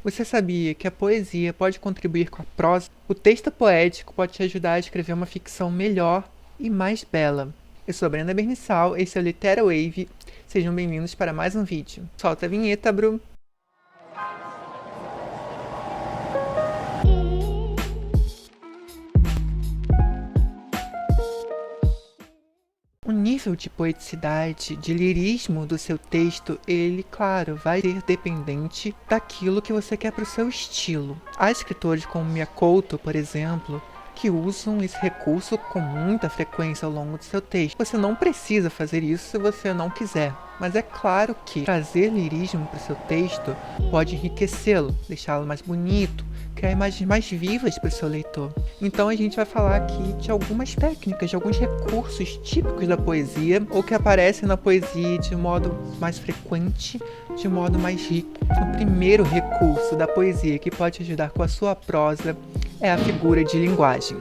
Você sabia que a poesia pode contribuir com a prosa? O texto poético pode te ajudar a escrever uma ficção melhor e mais bela. Eu sou a Brenda Bernissal, esse é o Litera Wave. Sejam bem-vindos para mais um vídeo. Solta a vinheta, Bru! O nível de poeticidade, de lirismo do seu texto, ele, claro, vai ser dependente daquilo que você quer para o seu estilo. Há escritores como Mia Couto, por exemplo, que usam esse recurso com muita frequência ao longo do seu texto. Você não precisa fazer isso se você não quiser, mas é claro que trazer lirismo para o seu texto pode enriquecê-lo, deixá-lo mais bonito, criar imagens mais vivas para o seu leitor. Então a gente vai falar aqui de algumas técnicas, de alguns recursos típicos da poesia, ou que aparecem na poesia de modo mais frequente, de modo mais rico. O primeiro recurso da poesia que pode ajudar com a sua prosa é a figura de linguagem.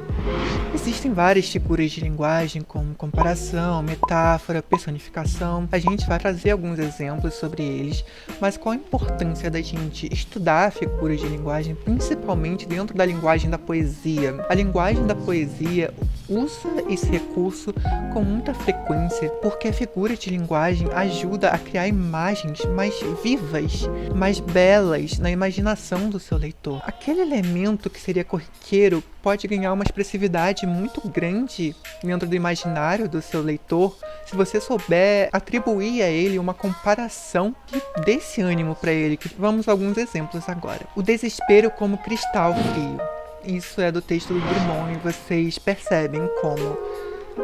Existem várias figuras de linguagem, como comparação, metáfora, personificação. A gente vai trazer alguns exemplos sobre eles, mas qual a importância da gente estudar figuras de linguagem, principalmente dentro da linguagem da poesia? A linguagem da poesia usa esse recurso com muita frequência, porque a figura de linguagem ajuda a criar imagens mais vivas, mais belas na imaginação do seu leitor. Aquele elemento que seria corriqueiro pode ganhar uma expressividade muito grande dentro do imaginário do seu leitor se você souber atribuir a ele uma comparação que dê esse ânimo para ele. Vamos a alguns exemplos agora. O desespero como cristal frio. Isso é do texto do Drummond e vocês percebem como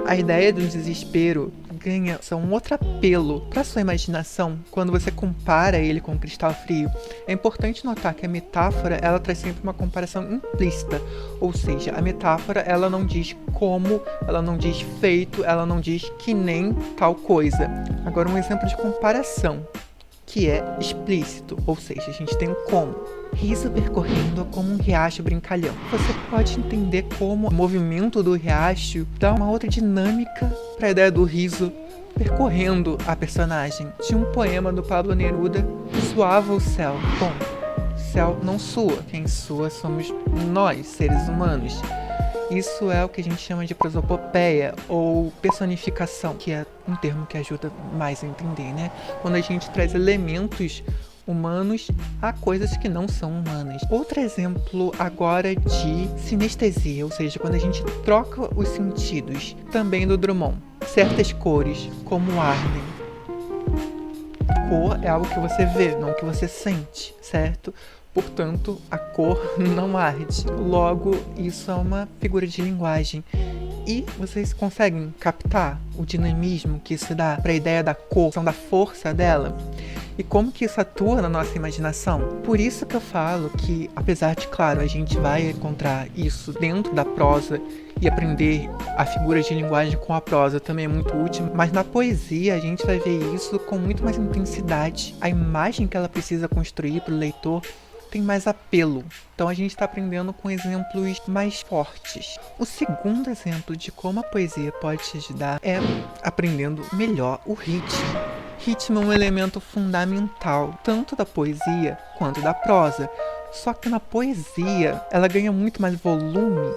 a ideia do desespero ganha um outro apelo para sua imaginação quando você compara ele com o cristal frio. É importante notar que a metáfora ela traz sempre uma comparação implícita, ou seja, a metáfora ela não diz como, ela não diz feito, ela não diz que nem tal coisa. Agora um exemplo de comparação que é explícito, ou seja, a gente tem o como. Riso percorrendo como um riacho brincalhão. Você pode entender como o movimento do riacho dá uma outra dinâmica para a ideia do riso percorrendo a personagem. Tinha um poema do Pablo Neruda, Suava o céu. Bom, o céu não sua, quem sua somos nós, seres humanos. Isso é o que a gente chama de prosopopeia ou personificação, que é um termo que ajuda mais a entender, né? Quando a gente traz elementos humanos a coisas que não são humanas. Outro exemplo agora de sinestesia, ou seja, quando a gente troca os sentidos, também do Drummond. Certas cores, como ardem. Cor é algo que você vê, não que você sente, certo? Portanto, a cor não arde. Logo, isso é uma figura de linguagem. E vocês conseguem captar o dinamismo que isso dá para a ideia da cor, da força dela? E como que isso atua na nossa imaginação? Por isso que eu falo que, apesar de, claro, a gente vai encontrar isso dentro da prosa e aprender a figura de linguagem com a prosa também é muito útil, mas na poesia a gente vai ver isso com muito mais intensidade. A imagem que ela precisa construir para o leitor tem mais apelo. Então a gente está aprendendo com exemplos mais fortes. O segundo exemplo de como a poesia pode te ajudar é aprendendo melhor o ritmo. Ritmo é um elemento fundamental, tanto da poesia quanto da prosa. Só que na poesia ela ganha muito mais volume,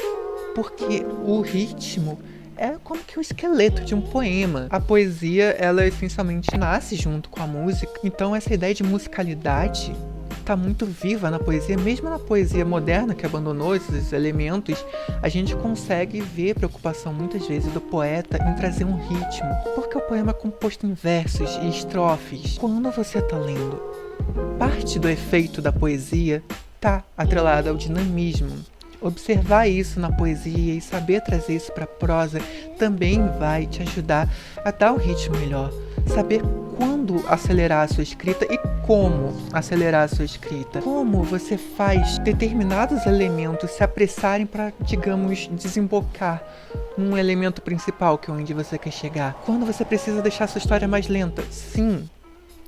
porque o ritmo é como que o esqueleto de um poema. A poesia, ela essencialmente nasce junto com a música. Então essa ideia de musicalidade está muito viva na poesia, mesmo na poesia moderna que abandonou esses elementos, a gente consegue ver a preocupação muitas vezes do poeta em trazer um ritmo, porque o poema é composto em versos e estrofes. Quando você está lendo, parte do efeito da poesia está atrelada ao dinamismo. Observar isso na poesia e saber trazer isso para a prosa também vai te ajudar a dar um ritmo melhor. Saber quando acelerar a sua escrita e como acelerar a sua escrita. Como você faz determinados elementos se apressarem para, digamos, desembocar num elemento principal, que é onde você quer chegar. Quando você precisa deixar a sua história mais lenta. Sim,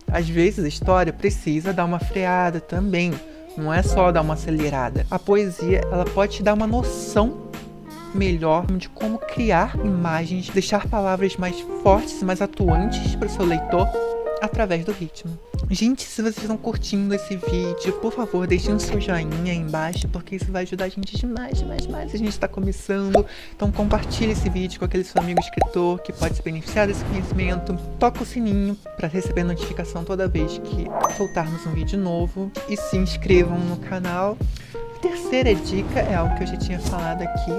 às vezes a história precisa dar uma freada também. Não é só dar uma acelerada. A poesia, ela pode te dar uma noção melhor de como criar imagens, deixar palavras mais fortes, mais atuantes para o seu leitor através do ritmo. Gente, se vocês estão curtindo esse vídeo, por favor, deixem o seu joinha aí embaixo, porque isso vai ajudar a gente demais. A gente tá começando. Então compartilhe esse vídeo com aquele seu amigo escritor que pode se beneficiar desse conhecimento. Toca o sininho para receber notificação toda vez que soltarmos um vídeo novo. E se inscrevam no canal. A terceira dica é algo que eu já tinha falado aqui,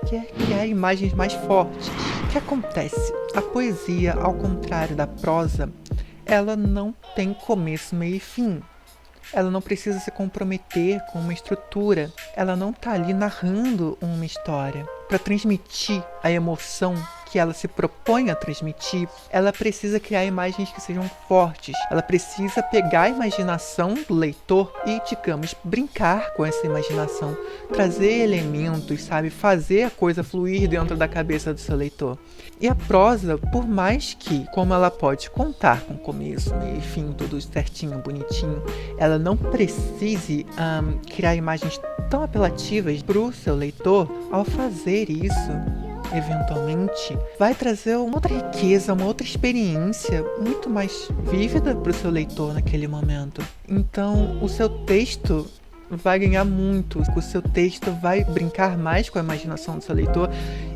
que é criar imagens mais fortes. O que acontece? A poesia, ao contrário da prosa, ela não tem começo, meio e fim. Ela não precisa se comprometer com uma estrutura. Ela não está ali narrando uma história. Para transmitir a emoção que ela se propõe a transmitir, ela precisa criar imagens que sejam fortes. Ela precisa pegar a imaginação do leitor e, digamos, brincar com essa imaginação. Trazer elementos, sabe? Fazer a coisa fluir dentro da cabeça do seu leitor. E a prosa, por mais que, como ela pode contar com começo, meio e fim, tudo certinho, bonitinho, ela não precise criar imagens tão apelativas para o seu leitor. Ao fazer isso, eventualmente, vai trazer uma outra riqueza, uma outra experiência muito mais vívida para o seu leitor naquele momento. Então, o seu texto vai ganhar muito, o seu texto vai brincar mais com a imaginação do seu leitor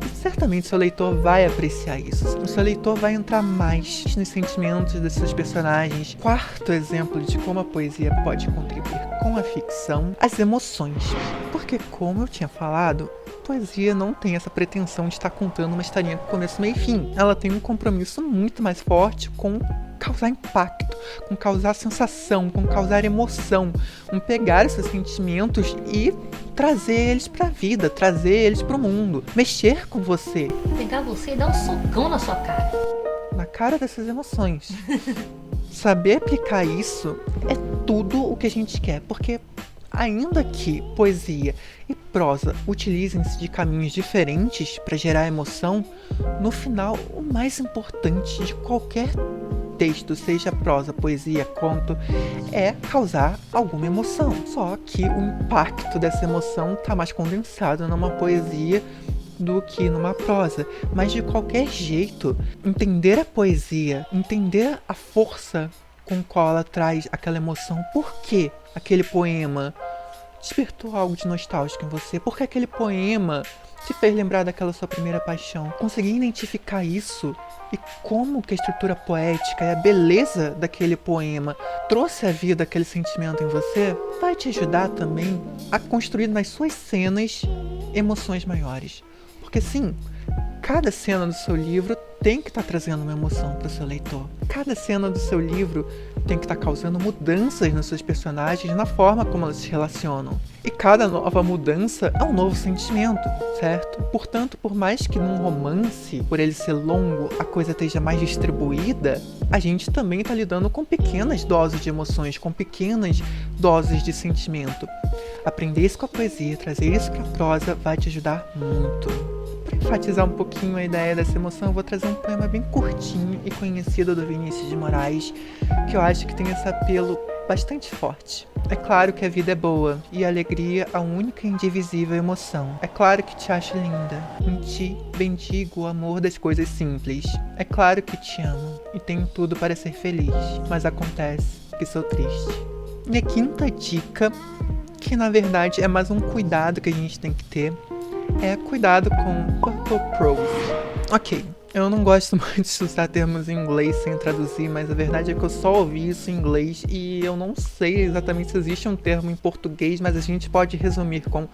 e certamente o seu leitor vai apreciar isso. O seu leitor vai entrar mais nos sentimentos dos seus personagens. Quarto exemplo de como a poesia pode contribuir com a ficção, as emoções. Porque, como eu tinha falado, poesia não tem essa pretensão de estar contando uma historinha com começo, meio e fim. Ela tem um compromisso muito mais forte com causar impacto, com causar sensação, com causar emoção, com pegar esses sentimentos e trazer eles pra vida, trazer eles pro mundo, mexer com você. Pegar você e dar um socão na sua cara. Na cara dessas emoções. Saber aplicar isso é tudo o que a gente quer, porque ainda que poesia e prosa utilizem-se de caminhos diferentes para gerar emoção, no final, o mais importante de qualquer texto, seja prosa, poesia, conto, é causar alguma emoção. Só que o impacto dessa emoção está mais condensado numa poesia do que numa prosa. Mas de qualquer jeito, entender a poesia, entender a força com qual ela traz aquela emoção, por que aquele poema despertou algo de nostálgico em você, por que aquele poema te fez lembrar daquela sua primeira paixão. Conseguir identificar isso e como que a estrutura poética e a beleza daquele poema trouxe à vida aquele sentimento em você, vai te ajudar também a construir nas suas cenas emoções maiores. Porque sim, cada cena do seu livro tem que estar trazendo uma emoção para o seu leitor. Cada cena do seu livro tem que estar causando mudanças nos seus personagens, na forma como elas se relacionam. E cada nova mudança é um novo sentimento, certo? Portanto, por mais que num romance, por ele ser longo, a coisa esteja mais distribuída, a gente também está lidando com pequenas doses de emoções, com pequenas doses de sentimento. Aprender isso com a poesia, trazer isso para a prosa, vai te ajudar muito. Para enfatizar um pouquinho a ideia dessa emoção, eu vou trazer um poema bem curtinho e conhecido do Vinícius de Moraes, que eu acho que tem esse apelo bastante forte. É claro que a vida é boa, e a alegria a única e indivisível emoção. É claro que te acho linda, em ti bendigo o amor das coisas simples. É claro que te amo, e tenho tudo para ser feliz, mas acontece que sou triste. E a quinta dica, que na verdade é mais um cuidado que a gente tem que ter, é cuidado com purple prose. Ok, eu não gosto muito de usar termos em inglês sem traduzir, mas a verdade é que eu só ouvi isso em inglês e eu não sei exatamente se existe um termo em português, mas a gente pode resumir com: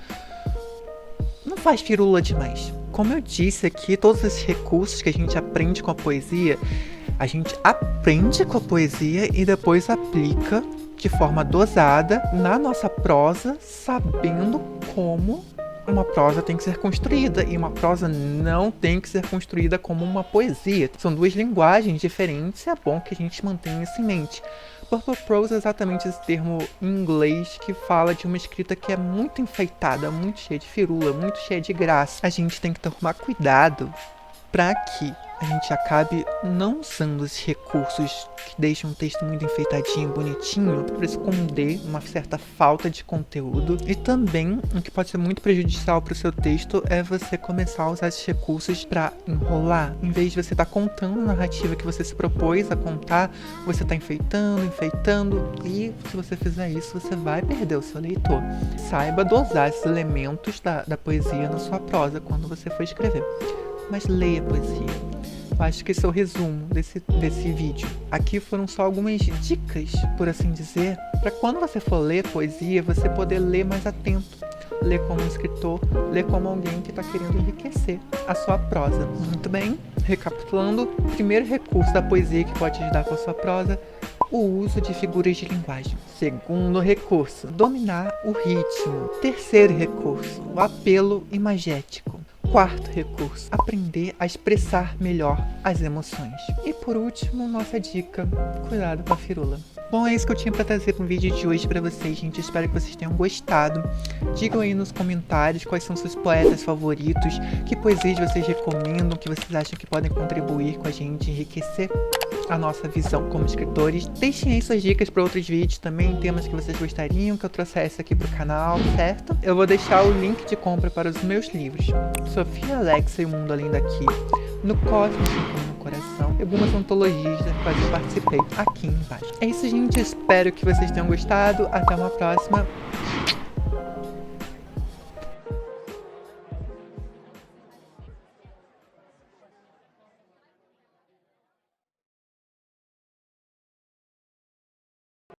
não faz firula demais. Como eu disse aqui, todos esses recursos que a gente aprende com a poesia, a gente aprende com a poesia e depois aplica de forma dosada na nossa prosa, sabendo como uma prosa tem que ser construída, e uma prosa não tem que ser construída como uma poesia. São duas linguagens diferentes e é bom que a gente mantenha isso em mente. Purple prose é exatamente esse termo em inglês que fala de uma escrita que é muito enfeitada, muito cheia de firula, muito cheia de graça. A gente tem que tomar cuidado para que a gente acabe não usando esses recursos que deixam o texto muito enfeitadinho, bonitinho, para esconder uma certa falta de conteúdo. E também, o que pode ser muito prejudicial para o seu texto é você começar a usar esses recursos para enrolar. Em vez de você estar contando a narrativa que você se propôs a contar, você está enfeitando, e se você fizer isso, você vai perder o seu leitor. Saiba dosar esses elementos da poesia na sua prosa quando você for escrever. Mas leia poesia. Eu acho que esse é o resumo desse vídeo. Aqui foram só algumas dicas, por assim dizer, para quando você for ler poesia, você poder ler mais atento. Ler como um escritor, ler como alguém que está querendo enriquecer a sua prosa. Muito bem, recapitulando, primeiro recurso da poesia que pode ajudar com a sua prosa, o uso de figuras de linguagem. Segundo recurso, dominar o ritmo. Terceiro recurso, o apelo imagético. Quarto recurso, aprender a expressar melhor as emoções. E por último, nossa dica, cuidado com a firula. Bom, é isso que eu tinha para trazer no vídeo de hoje para vocês, gente. Espero que vocês tenham gostado. Digam aí nos comentários quais são seus poetas favoritos, que poesias vocês recomendam, que vocês acham que podem contribuir com a gente, enriquecer a nossa visão como escritores. Deixem aí suas dicas para outros vídeos também, temas que vocês gostariam que eu trouxesse aqui pro canal, certo? Eu vou deixar o link de compra para os meus livros Sofia Alexa e o Mundo Além Daqui, no Cosmos no Coração, e algumas antologias das quais eu participei aqui embaixo. É isso, gente. Espero que vocês tenham gostado. Até uma próxima.